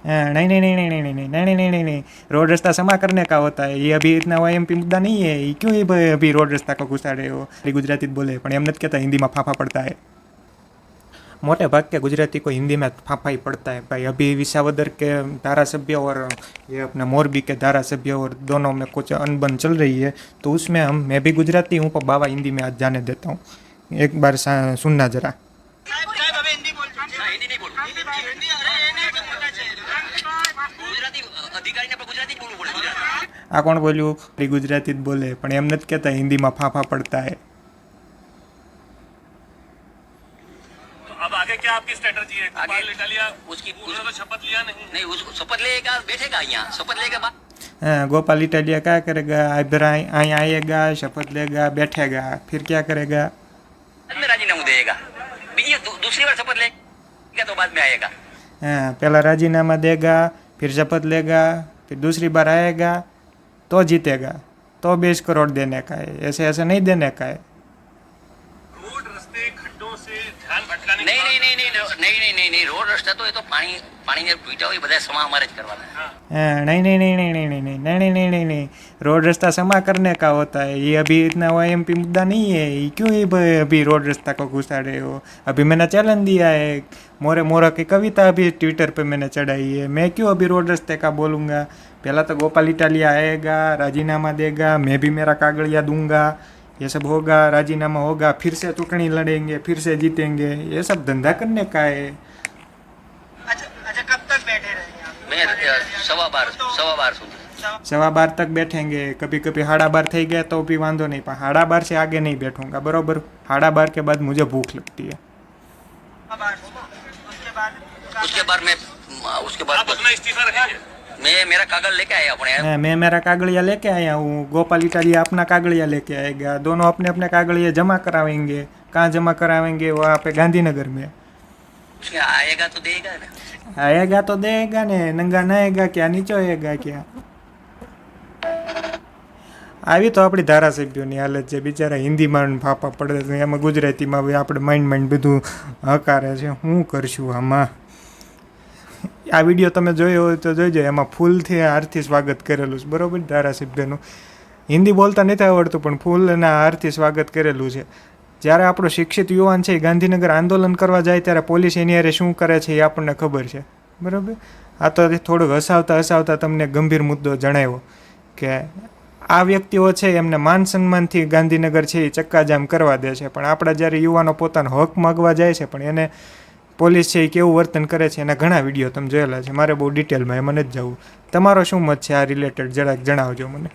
नहीं नहीं नहीं नहीं नहीं नहीं नहीं नहीं नहीं नहीं नहीं, रोड रास्ता समा करने का होता है, ये अभी इतना वाईएमपी मुद्दा नहीं है, ये क्यों ये अभी रोड रास्ता को घुसा रहे हो? गुजराती बोले પણ એમ નથી કહેતા हिंदी में फाफा पड़ता है। मोटे भाग के गुजराती को हिंदी में फाफा ही पड़ता है भाई। अभी विसावदर के धारासभ्य और ये अपने मोरबी के धारासभ्य और दोनों में कुछ अनबन चल रही है, तो उसमें मैं भी गुजराती हूँ पर बाबा हिंदी में आज जाने देता हूँ, एक बार सुनना जरा। आ कौन बोल्યું? गुजराती बोले પણ એમ નથી કહેતા हिंदी में फाफा पड़ता है। अब आगे क्या आपकी स्ट्रेटजी है? आगे लेकर लिया उसकी तो शपथ लिया नहीं उसको शपथ लेगा, बैठेगा यहाँ शपथ लेगा हाँ, गोपाल इटालिया क्या करेगा? इधर यहाँ आएगा, शपथ लेगा, बैठेगा, फिर क्या करेगा? बाद में राजीनामा देगा, दूसरी बार शपथ लेगा तो बाद में आएगा। हाँ, पहला राजीनामा देगा, फिर शपथ लेगा, फिर दूसरी बार आएगा तो जीतेगा, तो 20 करोड़ देने का है, ऐसे ऐसे नहीं देने का है। रोड रास्ते खड्डों से ध्यान भटकाने नहीं नहीं नहीं नहीं नहीं नहीं नहीं नहीं रोड रास्ता तो ये तो पानी ने पीटा हुआ બધા સમા हमारे જ કરવાના है। हाँ, नहीं नहीं नहीं नहीं नहीं नहीं नहीं नहीं नहीं नहीं नहीं, रोड रास्ता समा करने का होता है, ये अभी इतना वाईएमपी मुद्दा नहीं है, ये क्यों ये अभी रोड रास्ता को घुसा रहे हो? अभी मैंने चैलेंज दिया है, मोरे मोरा की कविता अभी ट्विटर पे मैंने चढ़ाई है, मैं क्यों अभी रोड रास्ते का बोलूँगा? पहला तो गोपाल इटालिया आएगा, राजीनामा देगा, मैं भी मेरा कागड़िया दूंगा, ये सब होगा, राजीनामा होगा, फिर से चुनाव लड़ेंगे, फिर से जीतेंगे, ये सब धंधा करने का है। अच्छा कब तक बैठे रहेंगे? मैं 12:15 12:15 तक बैठेंगे, कभी कभी 12:30 થઈ ગયા तो भी वांधो नहीं, पर 12:30 से आगे नहीं बैठूंगा, बरोबर? 12:30 के बाद मुझे भूख लगती है। उसके बाद आप अपना इस्तीफा रखेंगे? मैं मेरा कागज लेके आया अपने मैं मेरा कागड़िया लेके आया हूँ, गोपाल इटालिया अपना कागड़िया लेके आएगा, दोनों अपने अपने कागड़िया जमा करावेंगे। कहाँ जमा करावेंगे? वहाँ पे गांधीनगर में। आएगा तो देगा ना, आएगा तो देगा ने, नंगा नहाएगा क्या, नीचे होएगा क्या? આવી તો આપણી ધારાસભ્યોની હાલત છે, બિચારા હિન્દીમાં ફાફા પડે છે, એમાં ગુજરાતીમાં હવે આપણે માઇન્ડ બધું હકારે છે, શું કરશું આમાં? આ વિડીયો તમે જોયો હોય તો જોઈજો, એમાં ફૂલથી હારથી સ્વાગત કરેલું છે, બરાબર? ધારાસભ્યનું હિન્દી બોલતા નથી આવડતું પણ ફૂલના હારથી સ્વાગત કરેલું છે। જ્યારે આપણો શિક્ષિત યુવાન છે એ ગાંધીનગર આંદોલન કરવા જાય ત્યારે પોલીસ એની હારે શું કરે છે એ આપણને ખબર છે, બરાબર? આ તો થોડુંક હસાવતા હસાવતા તમને ગંભીર મુદ્દો જણાવ્યો કે આ વ્યક્તિઓ છે એમને માન સન્માનથી ગાંધીનગર છે એ ચક્કાજામ કરવા દે છે, પણ આપણા જ્યારે યુવાનો પોતાનો હક માગવા જાય છે પણ એને પોલીસ છે એ કેવું વર્તન કરે છે એના ઘણા વિડીયો તમે જોયેલા છે, મારે બહુ ડિટેલમાં એમાં નથી જવું। તમારો શું મત છે આ રિલેટેડ જરાક જણાવજો મને।